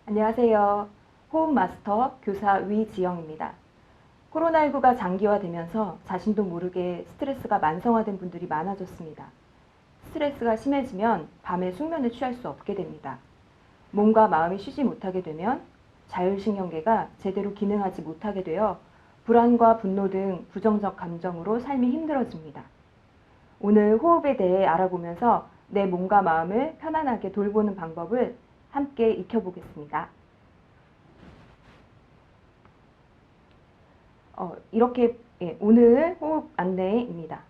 안녕하세요. 호흡 마스터 교사 위지영입니다. 코로나19가 장기화되면서 자신도 모르게 스트레스가 만성화된 분들이 많아졌습니다. 스트레스가 심해지면 밤에 숙면을 취할 수 없게 됩니다. 몸과 마음이 쉬지 못하게 되면 자율신경계가 제대로 기능하지 못하게 되어 불안과 분노 등 부정적 감정으로 삶이 힘들어집니다. 오늘 호흡에 대해 알아보면서 내 몸과 마음을 편안하게 돌보는 방법을 함께 익혀보겠습니다. 이렇게 오늘 호흡 안내입니다.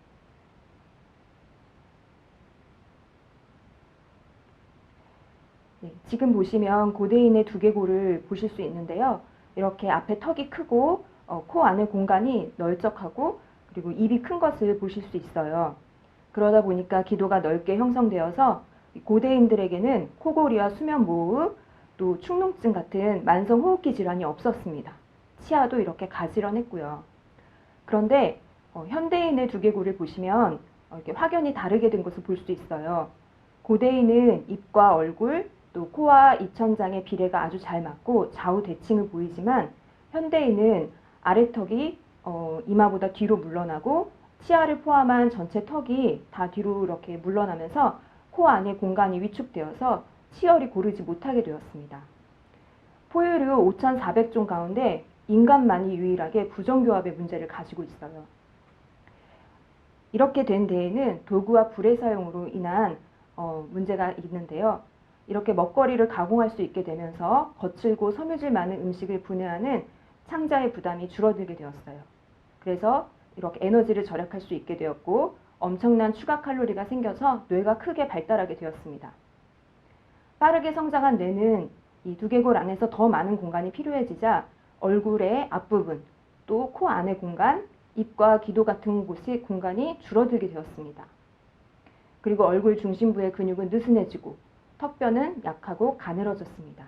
지금 보시면 고대인의 두개골을 보실 수 있는데요. 이렇게 앞에 턱이 크고 코 안의 공간이 널쩍하고 그리고 입이 큰 것을 보실 수 있어요. 그러다 보니까 기도가 넓게 형성되어서 고대인들에게는 코골이와 수면무호흡, 또 축농증 같은 만성 호흡기 질환이 없었습니다. 치아도 이렇게 가지런했고요. 그런데 현대인의 두개골을 보시면 이렇게 확연히 다르게 된 것을 볼 수 있어요. 고대인은 입과 얼굴, 또 코와 입천장의 비례가 아주 잘 맞고 좌우 대칭을 보이지만 현대인은 아래턱이 이마보다 뒤로 물러나고 치아를 포함한 전체 턱이 다 뒤로 이렇게 물러나면서 코 안의 공간이 위축되어서 치열이 고르지 못하게 되었습니다. 포유류 5,400종 가운데 인간만이 유일하게 부정교합의 문제를 가지고 있어요. 이렇게 된 데에는 도구와 불의 사용으로 인한 문제가 있는데요. 이렇게 먹거리를 가공할 수 있게 되면서 거칠고 섬유질 많은 음식을 분해하는 창자의 부담이 줄어들게 되었어요. 그래서 이렇게 에너지를 절약할 수 있게 되었고 엄청난 추가 칼로리가 생겨서 뇌가 크게 발달하게 되었습니다. 빠르게 성장한 뇌는 이 두개골 안에서 더 많은 공간이 필요해지자 얼굴의 앞부분, 또 코 안의 공간, 입과 기도 같은 곳의 공간이 줄어들게 되었습니다. 그리고 얼굴 중심부의 근육은 느슨해지고 턱뼈는 약하고 가늘어졌습니다.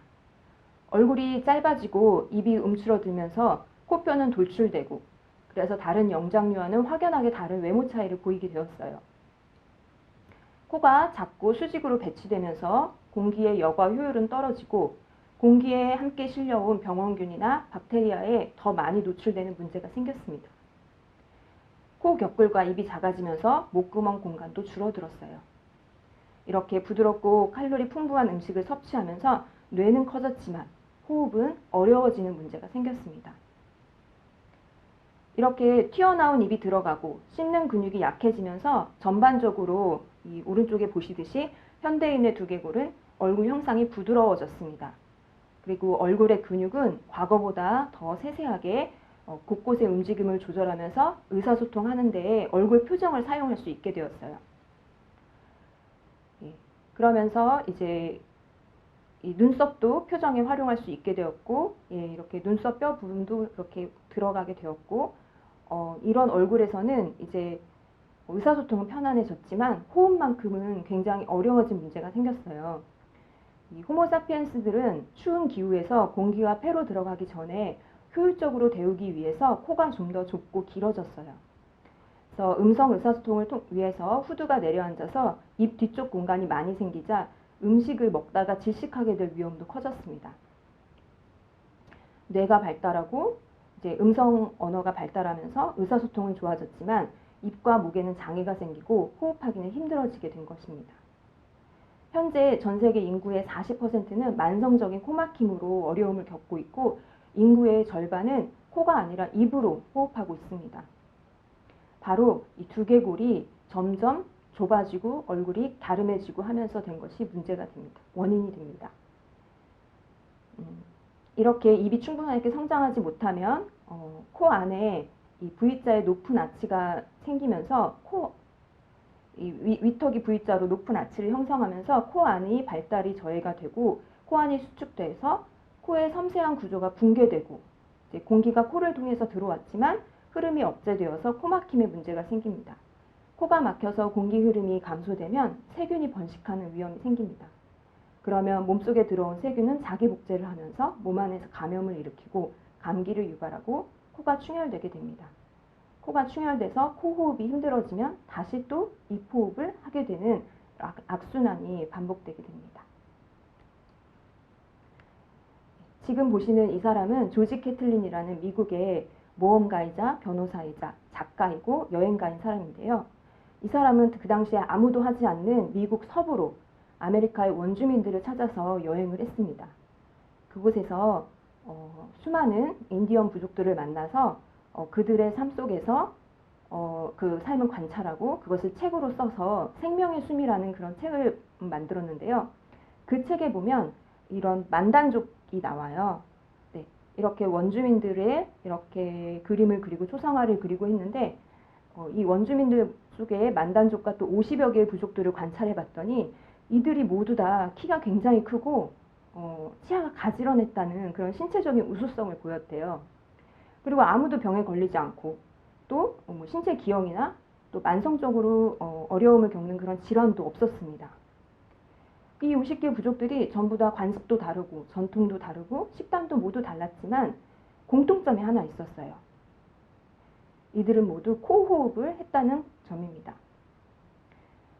얼굴이 짧아지고 입이 움츠러들면서 코뼈는 돌출되고 그래서 다른 영장류와는 확연하게 다른 외모 차이를 보이게 되었어요. 코가 작고 수직으로 배치되면서 공기의 여과 효율은 떨어지고 공기에 함께 실려온 병원균이나 박테리아에 더 많이 노출되는 문제가 생겼습니다. 코 격골과 입이 작아지면서 목구멍 공간도 줄어들었어요. 이렇게 부드럽고 칼로리 풍부한 음식을 섭취하면서 뇌는 커졌지만 호흡은 어려워지는 문제가 생겼습니다. 이렇게 튀어나온 입이 들어가고 씹는 근육이 약해지면서 전반적으로 이 오른쪽에 보시듯이 현대인의 두개골은 얼굴 형상이 부드러워졌습니다. 그리고 얼굴의 근육은 과거보다 더 세세하게 곳곳의 움직임을 조절하면서 의사소통하는 데에 얼굴 표정을 사용할 수 있게 되었어요. 그러면서 이제 이 눈썹도 표정에 활용할 수 있게 되었고, 이렇게 눈썹 뼈 부분도 이렇게 들어가게 되었고, 이런 얼굴에서는 이제 의사소통은 편안해졌지만 호흡만큼은 굉장히 어려워진 문제가 생겼어요. 이 호모사피엔스들은 추운 기후에서 공기가 폐로 들어가기 전에 효율적으로 데우기 위해서 코가 좀 더 좁고 길어졌어요. 그래서 음성 의사소통을 위해서 후두가 내려앉아서 입 뒤쪽 공간이 많이 생기자 음식을 먹다가 질식하게 될 위험도 커졌습니다. 뇌가 발달하고 이제 음성 언어가 발달하면서 의사소통은 좋아졌지만 입과 목에는 장애가 생기고 호흡하기는 힘들어지게 된 것입니다. 현재 전 세계 인구의 40%는 만성적인 코막힘으로 어려움을 겪고 있고 인구의 절반은 코가 아니라 입으로 호흡하고 있습니다. 바로 이 두개골이 점점 좁아지고 얼굴이 갸름해지고 하면서 된 것이 문제가 됩니다. 원인이 됩니다. 이렇게 입이 충분하게 성장하지 못하면 코 안에 이 V자의 높은 아치가 생기면서 위턱이 V자로 높은 아치를 형성하면서 코 안이 발달이 저해가 되고 코 안이 수축돼서 코의 섬세한 구조가 붕괴되고 이제 공기가 코를 통해서 들어왔지만 흐름이 억제되어서 코막힘의 문제가 생깁니다. 코가 막혀서 공기 흐름이 감소되면 세균이 번식하는 위험이 생깁니다. 그러면 몸속에 들어온 세균은 자기 복제를 하면서 몸 안에서 감염을 일으키고 감기를 유발하고 코가 충혈되게 됩니다. 코가 충혈돼서 코호흡이 힘들어지면 다시 또 입호흡을 하게 되는 악순환이 반복되게 됩니다. 지금 보시는 이 사람은 조지 캐틀린이라는 미국의 모험가이자 변호사이자 작가이고 여행가인 사람인데요. 이 사람은 그 당시에 아무도 하지 않는 미국 서부로 아메리카의 원주민들을 찾아서 여행을 했습니다. 그곳에서 수많은 인디언 부족들을 만나서 그들의 삶 속에서 그 삶을 관찰하고 그것을 책으로 써서 생명의 숨이라는 그런 책을 만들었는데요. 그 책에 보면 이런 만단족이 나와요. 네, 이렇게 원주민들의 이렇게 그림을 그리고 초상화를 그리고 했는데 이 원주민들 속에 만단족과 또 50여 개의 부족들을 관찰해 봤더니 이들이 모두 다 키가 굉장히 크고 치아가 가지런했다는 그런 신체적인 우수성을 보였대요. 그리고 아무도 병에 걸리지 않고 또 뭐 신체 기형이나 또 만성적으로 어려움을 겪는 그런 질환도 없었습니다. 이 50개 부족들이 전부 다 관습도 다르고 전통도 다르고 식단도 모두 달랐지만 공통점이 하나 있었어요. 이들은 모두 코호흡을 했다는 점입니다.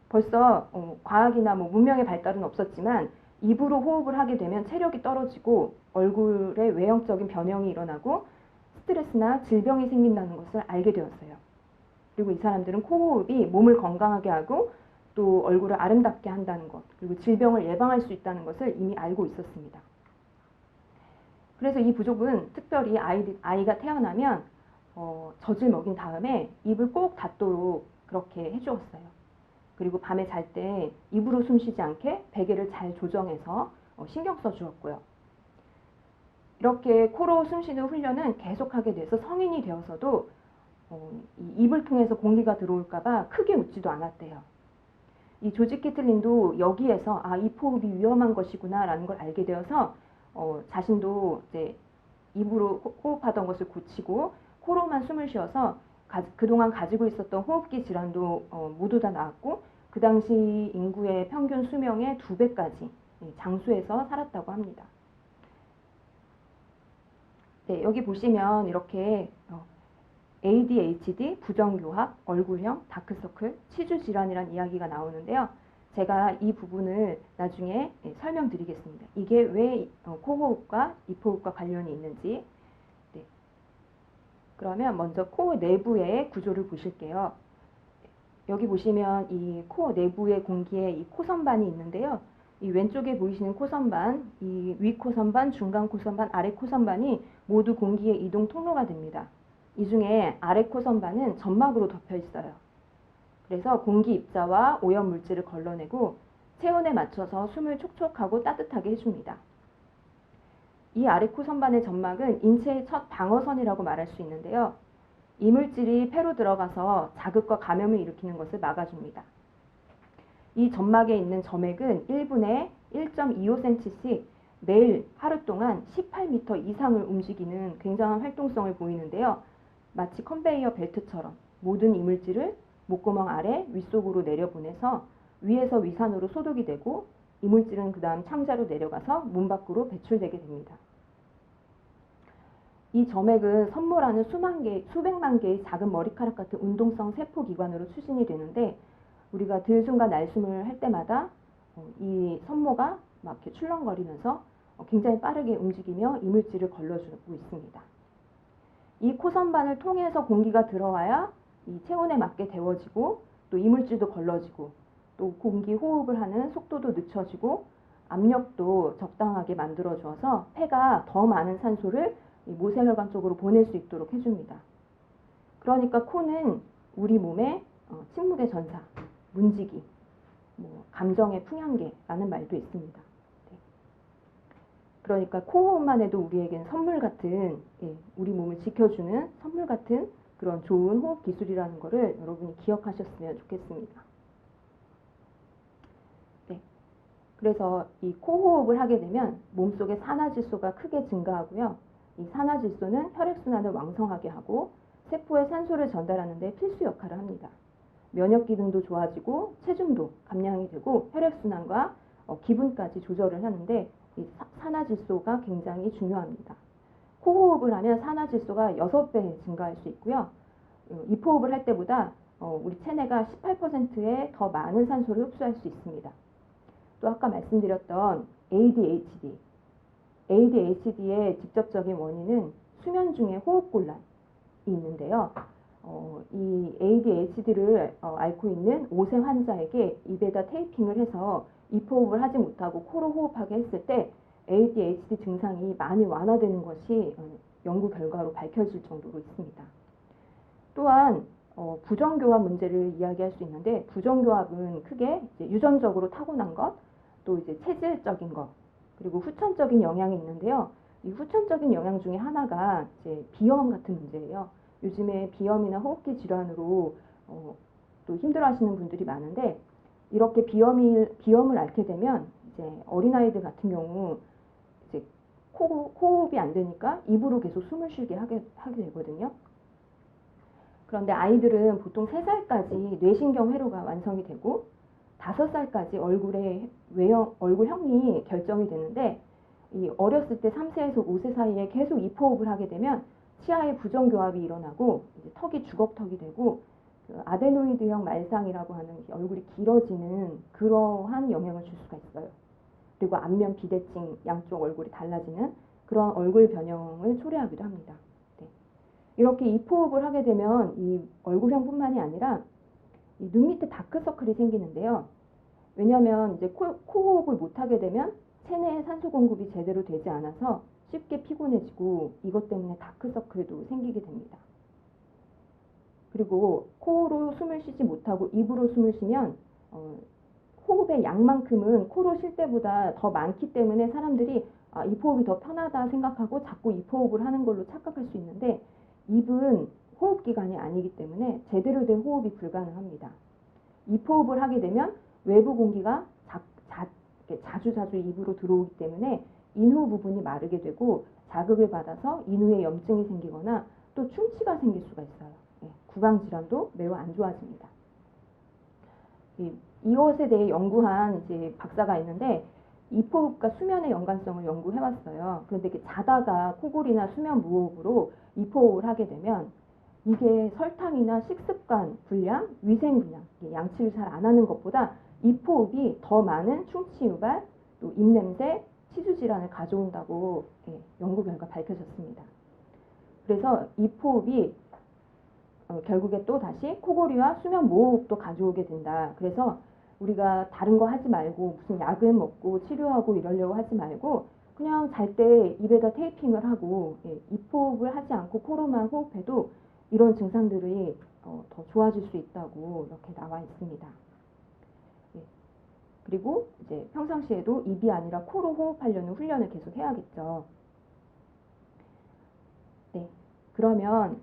벌써 과학이나 뭐 문명의 발달은 없었지만 입으로 호흡을 하게 되면 체력이 떨어지고 얼굴에 외형적인 변형이 일어나고 스트레스나 질병이 생긴다는 것을 알게 되었어요. 그리고 이 사람들은 코호흡이 몸을 건강하게 하고 또 얼굴을 아름답게 한다는 것, 그리고 질병을 예방할 수 있다는 것을 이미 알고 있었습니다. 그래서 이 부족은 특별히 아이가 태어나면 젖을 먹인 다음에 입을 꼭 닫도록 그렇게 해주었어요. 그리고 밤에 잘 때 입으로 숨 쉬지 않게 베개를 잘 조정해서 신경 써주었고요. 이렇게 코로 숨쉬는 훈련은 계속하게 돼서 성인이 되어서도 이 입을 통해서 공기가 들어올까봐 크게 웃지도 않았대요. 이 조지 캐틀린도 여기에서 입 호흡이 위험한 것이구나 라는 걸 알게 되어서 자신도 이제 입으로 호흡하던 것을 고치고 코로만 숨을 쉬어서 그동안 가지고 있었던 호흡기 질환도 모두 다 나았고 그 당시 인구의 평균 수명의 2배까지 장수해서 살았다고 합니다. 네, 여기 보시면 이렇게 ADHD, 부정교합, 얼굴형, 다크서클, 치주질환이란 이야기가 나오는데요. 제가 이 부분을 나중에 설명드리겠습니다. 이게 왜 코호흡과 입호흡과 관련이 있는지. 네. 그러면 먼저 코 내부의 구조를 보실게요. 여기 보시면 이 코 내부의 공기에 이 코선반이 있는데요. 이 왼쪽에 보이시는 코선반, 이 위 코선반, 중간 코선반, 아래 코선반이 모두 공기의 이동 통로가 됩니다. 이 중에 아래 코선반은 점막으로 덮여 있어요. 그래서 공기 입자와 오염 물질을 걸러내고 체온에 맞춰서 숨을 촉촉하고 따뜻하게 해줍니다. 이 아래 코선반의 점막은 인체의 첫 방어선이라고 말할 수 있는데요. 이물질이 폐로 들어가서 자극과 감염을 일으키는 것을 막아줍니다. 이 점막에 있는 점액은 1분에 1.25cm씩 매일 하루 동안 18m 이상을 움직이는 굉장한 활동성을 보이는데요. 마치 컨베이어 벨트처럼 모든 이물질을 목구멍 아래 윗속으로 내려보내서 위에서 위산으로 소독이 되고 이물질은 그 다음 창자로 내려가서 문 밖으로 배출되게 됩니다. 이 점액은 선모라는 수백만 개의 작은 머리카락 같은 운동성 세포기관으로 추진이 되는데 우리가 들숨과 날숨을 할 때마다 이 선모가 막 이렇게 출렁거리면서 굉장히 빠르게 움직이며 이물질을 걸러주고 있습니다. 이 코선반을 통해서 공기가 들어와야 이 체온에 맞게 데워지고 또 이물질도 걸러지고 또 공기 호흡을 하는 속도도 늦춰지고 압력도 적당하게 만들어 주어서 폐가 더 많은 산소를 모세혈관 쪽으로 보낼 수 있도록 해줍니다. 그러니까 코는 우리 몸의 침묵의 전사, 문지기, 감정의 풍향계라는 말도 있습니다. 네. 그러니까 코호흡만 해도 우리에겐 선물 같은, 우리 몸을 지켜주는 선물 같은 그런 좋은 호흡 기술이라는 것을 여러분이 기억하셨으면 좋겠습니다. 네. 그래서 이 코호흡을 하게 되면 몸속의 산화질소가 크게 증가하고요. 이 산화질소는 혈액순환을 왕성하게 하고 세포에 산소를 전달하는 데 필수 역할을 합니다. 면역 기능도 좋아지고 체중도 감량이 되고 혈액순환과 기분까지 조절을 하는데 이 산화질소가 굉장히 중요합니다. 코호흡을 하면 산화질소가 6배 증가할 수 있고요. 입호흡을 할 때보다 우리 체내가 18%의 더 많은 산소를 흡수할 수 있습니다. 또 아까 말씀드렸던 ADHD, ADHD의 직접적인 원인은 수면 중에 호흡곤란이 있는데요. 이 ADHD를 앓고 있는 5세 환자에게 입에다 테이핑을 해서 입호흡을 하지 못하고 코로 호흡하게 했을 때 ADHD 증상이 많이 완화되는 것이 연구 결과로 밝혀질 정도로 있습니다. 또한 부정교합 문제를 이야기할 수 있는데, 부정교합은 크게 이제 유전적으로 타고난 것, 또 이제 체질적인 것, 그리고 후천적인 영향이 있는데요. 이 후천적인 영향 중에 하나가 이제 비염 같은 문제예요. 요즘에 비염이나 호흡기 질환으로 또 힘들어하시는 분들이 많은데, 이렇게 비염을 앓게 되면 이제 어린아이들 같은 경우 이제 코호흡이 안 되니까 입으로 계속 숨을 쉬게 하게 되거든요. 그런데 아이들은 보통 3살까지 뇌신경 회로가 완성이 되고 5살까지 얼굴형이 결정이 되는데, 이 어렸을 때 3세에서 5세 사이에 계속 입호흡을 하게 되면 치아에 부정교합이 일어나고 이제 턱이 주걱턱이 되고 그 아데노이드형 말상이라고 하는 얼굴이 길어지는 그러한 영향을 줄 수가 있어요. 그리고 안면 비대칭, 양쪽 얼굴이 달라지는 그런 얼굴 변형을 초래하기도 합니다. 네. 이렇게 입호흡을 하게 되면 이 얼굴형뿐만이 아니라 이 눈 밑에 다크서클이 생기는데요. 왜냐하면 이제 코호흡을 못하게 되면 체내에 산소 공급이 제대로 되지 않아서 쉽게 피곤해지고 이것 때문에 다크서클도 생기게 됩니다. 그리고 코로 숨을 쉬지 못하고 입으로 숨을 쉬면 호흡의 양만큼은 코로 쉴 때보다 더 많기 때문에 사람들이 입호흡이 더 편하다 생각하고 자꾸 입호흡을 하는 걸로 착각할 수 있는데, 입은 호흡기관이 아니기 때문에 제대로 된 호흡이 불가능합니다. 입호흡을 하게 되면 외부 공기가 자주 입으로 들어오기 때문에 인후 부분이 마르게 되고 자극을 받아서 인후에 염증이 생기거나 또 충치가 생길 수가 있어요. 구강 질환도 매우 안 좋아집니다. 이것에 대해 연구한 이제 박사가 있는데, 입호흡과 수면의 연관성을 연구해왔어요. 그런데 이렇게 자다가 코골이나 수면 무호흡으로 입호흡을 하게 되면 이게 설탕이나 식습관 불량, 위생 불량, 양치를 잘 안 하는 것보다 입호흡이 더 많은 충치 유발, 또 입냄새, 치주 질환을 가져온다고 연구 결과 밝혀졌습니다. 그래서 입호흡이 결국에 또 다시 코골이와 수면 무호흡도 가져오게 된다. 그래서 우리가 다른 거 하지 말고 무슨 약을 먹고 치료하고 이러려고 하지 말고 그냥 잘 때 입에다 테이핑을 하고 입호흡을 하지 않고 코로만 호흡해도 이런 증상들이 더 좋아질 수 있다고 이렇게 나와 있습니다. 그리고 이제 평상시에도 입이 아니라 코로 호흡하려는 훈련을 계속 해야겠죠. 네, 그러면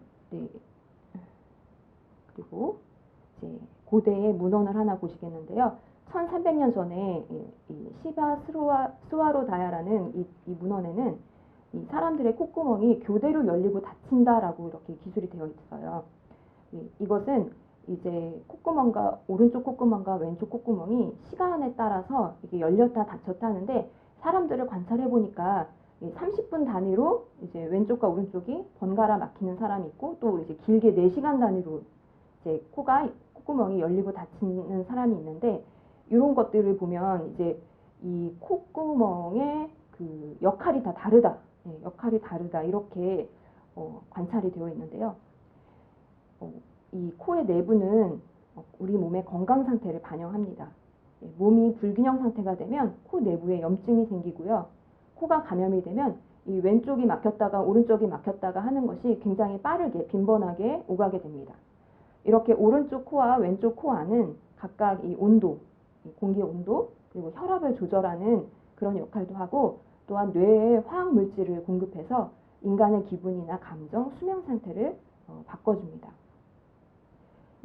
그리고 이제 고대의 문헌을 하나 보시겠는데요. 1300년 전에 이 시바 스와로다야라는 이 문헌에는 이 사람들의 콧구멍이 교대로 열리고 닫힌다라고 이렇게 기술이 되어 있어요. 이것은 이제 콧구멍과 오른쪽 콧구멍과 왼쪽 콧구멍이 시간에 따라서 이게 열렸다 닫혔다 하는데, 사람들을 관찰해 보니까 30분 단위로 이제 왼쪽과 오른쪽이 번갈아 막히는 사람이 있고, 또 이제 길게 4시간 단위로 이제 콧구멍이 열리고 닫히는 사람이 있는데, 이런 것들을 보면 이제 이 콧구멍의 그 역할이 다 다르다, 역할이 다르다 이렇게 관찰이 되어 있는데요. 이 코의 내부는 우리 몸의 건강 상태를 반영합니다. 몸이 불균형 상태가 되면 코 내부에 염증이 생기고요. 코가 감염이 되면 이 왼쪽이 막혔다가 오른쪽이 막혔다가 하는 것이 굉장히 빠르게 빈번하게 오가게 됩니다. 이렇게 오른쪽 코와 왼쪽 코 안은 각각 이 온도, 공기의 온도, 그리고 혈압을 조절하는 그런 역할도 하고, 또한 뇌에 화학 물질을 공급해서 인간의 기분이나 감정, 수면 상태를 바꿔줍니다.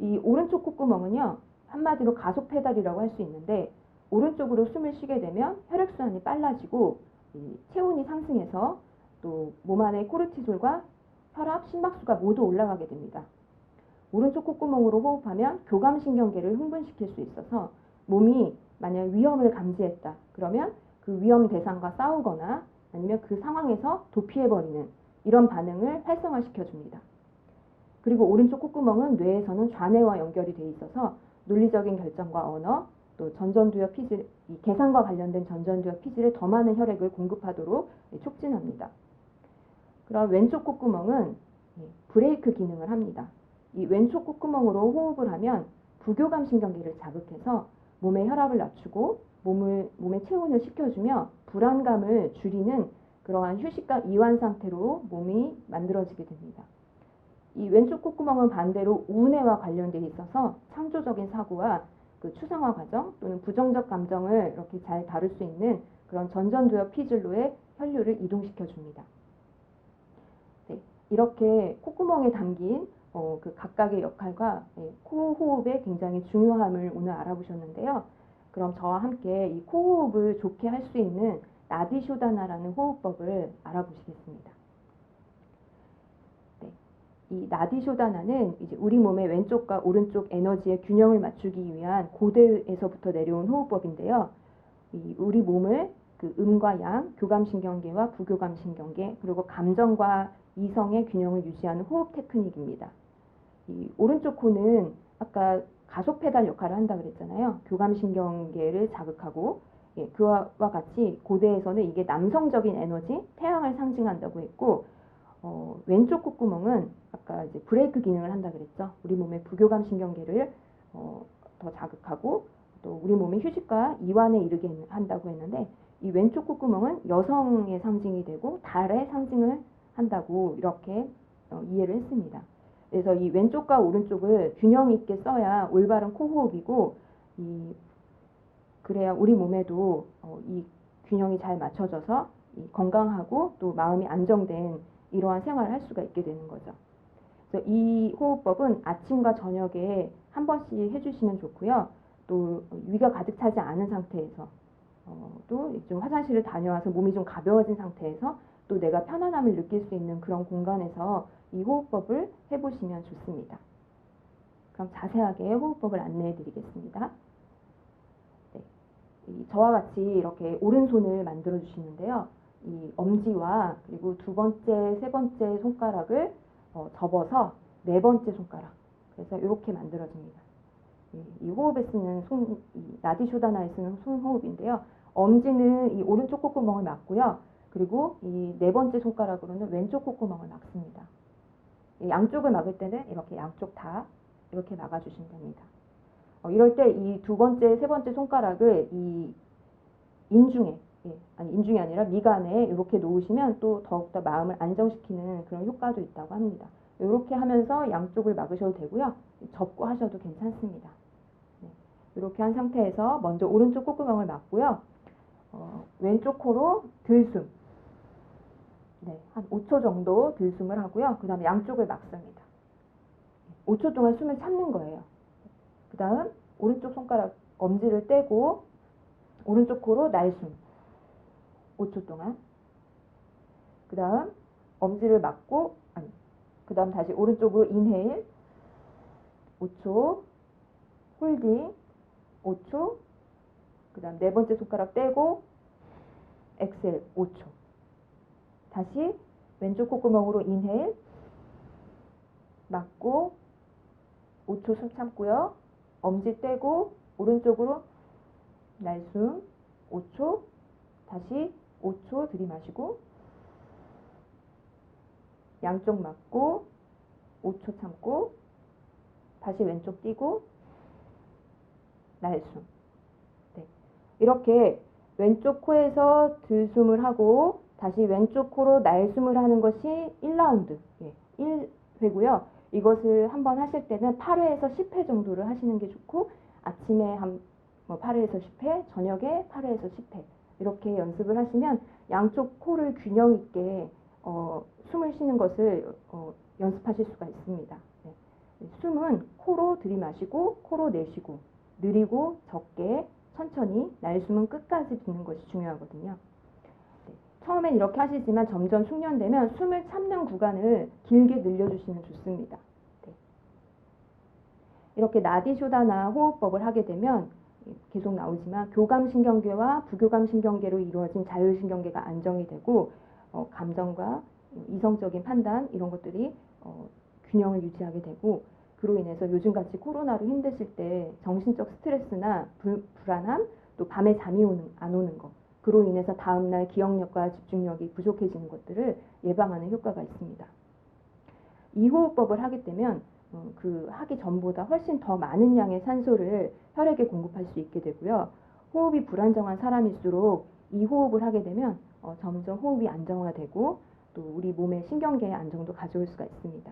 이 오른쪽 콧구멍은요, 한마디로 가속 페달이라고 할 수 있는데, 오른쪽으로 숨을 쉬게 되면 혈액순환이 빨라지고 체온이 상승해서 또 몸 안의 코르티솔과 혈압, 심박수가 모두 올라가게 됩니다. 오른쪽 콧구멍으로 호흡하면 교감신경계를 흥분시킬 수 있어서 몸이 만약 위험을 감지했다 그러면 그 위험 대상과 싸우거나 아니면 그 상황에서 도피해버리는 이런 반응을 활성화시켜줍니다. 그리고 오른쪽 콧구멍은 뇌에서는 좌뇌와 연결이 돼 있어서 논리적인 결정과 언어, 또 전전두엽 피질, 이 계산과 관련된 전전두엽 피질에 더 많은 혈액을 공급하도록 촉진합니다. 그럼 왼쪽 콧구멍은 브레이크 기능을 합니다. 이 왼쪽 콧구멍으로 호흡을 하면 부교감 신경계를 자극해서 몸의 혈압을 낮추고 몸의 체온을 식혀주며 불안감을 줄이는 그러한 휴식과 이완 상태로 몸이 만들어지게 됩니다. 이 왼쪽 콧구멍은 반대로 우뇌와 관련되어 있어서 창조적인 사고와 그 추상화 과정 또는 부정적 감정을 이렇게 잘 다룰 수 있는 그런 전전두엽 피질로의 혈류를 이동시켜 줍니다. 네, 이렇게 콧구멍에 담긴 그 각각의 역할과 코 호흡의 굉장히 중요함을 오늘 알아보셨는데요. 그럼 저와 함께 이 코호흡을 좋게 할 수 있는 나디쇼다나라는 호흡법을 알아보시겠습니다. 네, 이 나디쇼다나는 이제 우리 몸의 왼쪽과 오른쪽 에너지의 균형을 맞추기 위한 고대에서부터 내려온 호흡법인데요. 우리 몸을 그 음과 양, 교감신경계와 부교감신경계, 그리고 감정과 이성의 균형을 유지하는 호흡 테크닉입니다. 이 오른쪽 코는 아까 가속 페달 역할을 한다 그랬잖아요. 교감신경계를 자극하고, 그와 같이 고대에서는 이게 남성적인 에너지, 태양을 상징한다고 했고, 왼쪽 콧구멍은 아까 이제 브레이크 기능을 한다 그랬죠. 우리 몸의 부교감신경계를 더 자극하고 또 우리 몸의 휴식과 이완에 이르게 한다고 했는데, 이 왼쪽 콧구멍은 여성의 상징이 되고 달의 상징을 한다고 이렇게 이해를 했습니다. 그래서 이 왼쪽과 오른쪽을 균형 있게 써야 올바른 코호흡이고, 그래야 우리 몸에도 이 균형이 잘 맞춰져서 건강하고 또 마음이 안정된 이러한 생활을 할 수가 있게 되는 거죠. 그래서 이 호흡법은 아침과 저녁에 한 번씩 해주시면 좋고요. 또 위가 가득 차지 않은 상태에서 또 좀 화장실을 다녀와서 몸이 좀 가벼워진 상태에서 또 내가 편안함을 느낄 수 있는 그런 공간에서 이 호흡법을 해보시면 좋습니다. 그럼 자세하게 호흡법을 안내해 드리겠습니다. 네. 저와 같이 이렇게 오른손을 만들어 주시는데요. 이 엄지와 그리고 두 번째, 세 번째 손가락을 접어서 네 번째 손가락, 그래서 이렇게 만들어집니다. 이 호흡에 쓰는 이 나디쇼다나에 쓰는 손호흡인데요. 엄지는 이 오른쪽 콧구멍을 막고요. 그리고 이 네 번째 손가락으로는 왼쪽 콧구멍을 막습니다. 양쪽을 막을 때는 이렇게 양쪽 다 이렇게 막아주시면 됩니다. 이럴 때 이 두 번째, 세 번째 손가락을 이 인중에, 인중이 아니라 미간에 이렇게 놓으시면 또 더욱더 마음을 안정시키는 그런 효과도 있다고 합니다. 이렇게 하면서 양쪽을 막으셔도 되고요. 접고 하셔도 괜찮습니다. 네. 이렇게 한 상태에서 먼저 오른쪽 콧구멍을 막고요. 왼쪽 코로 들숨. 네, 한 5초 정도 들숨을 하고요. 그 다음에 양쪽을 막습니다. 5초 동안 숨을 참는 거예요. 그 다음 오른쪽 손가락 엄지를 떼고 오른쪽 코로 날숨 5초 동안. 그 다음 엄지를 막고 그 다음 다시 오른쪽으로 인헤일 5초, 홀딩 5초, 그 다음 네 번째 손가락 떼고 엑셀 5초. 다시 왼쪽 콧구멍으로 인헤일 막고 5초 숨 참고요. 엄지 떼고 오른쪽으로 날숨 5초, 다시 5초 들이마시고 양쪽 막고 5초 참고 다시 왼쪽 띄고 날숨. 네. 이렇게 왼쪽 코에서 들숨을 하고 다시 왼쪽 코로 날숨을 하는 것이 1라운드, 1회고요. 이것을 한번 하실 때는 8회에서 10회 정도를 하시는 게 좋고, 아침에 8회에서 10회, 저녁에 8회에서 10회 이렇게 연습을 하시면 양쪽 코를 균형 있게 숨을 쉬는 것을 연습하실 수가 있습니다. 네. 숨은 코로 들이마시고 코로 내쉬고 느리고 적게 천천히, 날숨은 끝까지 붓는 것이 중요하거든요. 네. 처음엔 이렇게 하시지만 점점 숙련되면 숨을 참는 구간을 길게 늘려주시면 좋습니다. 네. 이렇게 나디쇼다나 호흡법을 하게 되면 계속 나오지만 교감신경계와 부교감신경계로 이루어진 자율신경계가 안정이 되고 감정과 이성적인 판단 이런 것들이 균형을 유지하게 되고, 그로 인해서 요즘같이 코로나로 힘드실 때 정신적 스트레스나 불안함, 또 밤에 잠이 안 오는 것, 그로 인해서 다음날 기억력과 집중력이 부족해지는 것들을 예방하는 효과가 있습니다. 이 호흡법을 하게 되면 그 하기 전보다 훨씬 더 많은 양의 산소를 혈액에 공급할 수 있게 되고요. 호흡이 불안정한 사람일수록 이 호흡을 하게 되면 점점 호흡이 안정화되고 또 우리 몸의 신경계의 안정도 가져올 수가 있습니다.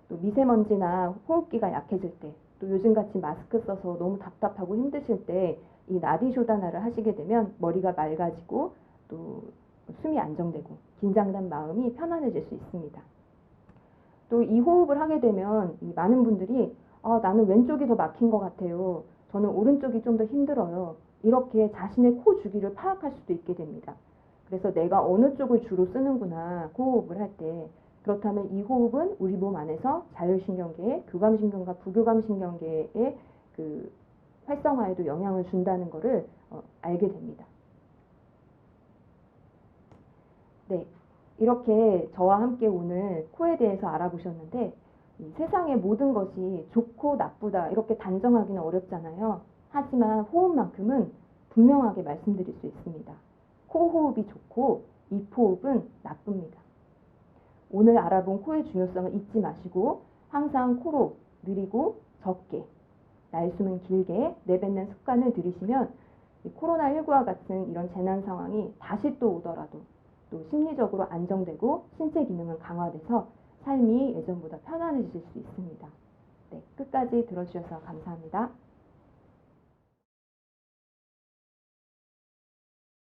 또 미세먼지나 호흡기가 약해질 때, 또 요즘같이 마스크 써서 너무 답답하고 힘드실 때 이 나디쇼다나를 하시게 되면 머리가 맑아지고 또 숨이 안정되고 긴장된 마음이 편안해질 수 있습니다. 또 이 호흡을 하게 되면 많은 분들이 나는 왼쪽이 더 막힌 것 같아요. 저는 오른쪽이 좀 더 힘들어요. 이렇게 자신의 코 주기를 파악할 수도 있게 됩니다. 그래서 내가 어느 쪽을 주로 쓰는구나, 호흡을 할 때. 그렇다면 이 호흡은 우리 몸 안에서 자율신경계의 교감신경과 부교감신경계의 그 활성화에도 영향을 준다는 것을 알게 됩니다. 네, 이렇게 저와 함께 오늘 코에 대해서 알아보셨는데 이 세상의 모든 것이 좋고 나쁘다 이렇게 단정하기는 어렵잖아요. 하지만 호흡만큼은 분명하게 말씀드릴 수 있습니다. 코 호흡이 좋고 입 호흡은 나쁩니다. 오늘 알아본 코의 중요성을 잊지 마시고 항상 코로 느리고 적게, 날숨은 길게 내뱉는 습관을 들이시면 코로나19와 같은 이런 재난 상황이 다시 또 오더라도 또 심리적으로 안정되고 신체 기능은 강화돼서 삶이 예전보다 편안해질 수 있습니다. 네, 끝까지 들어주셔서 감사합니다.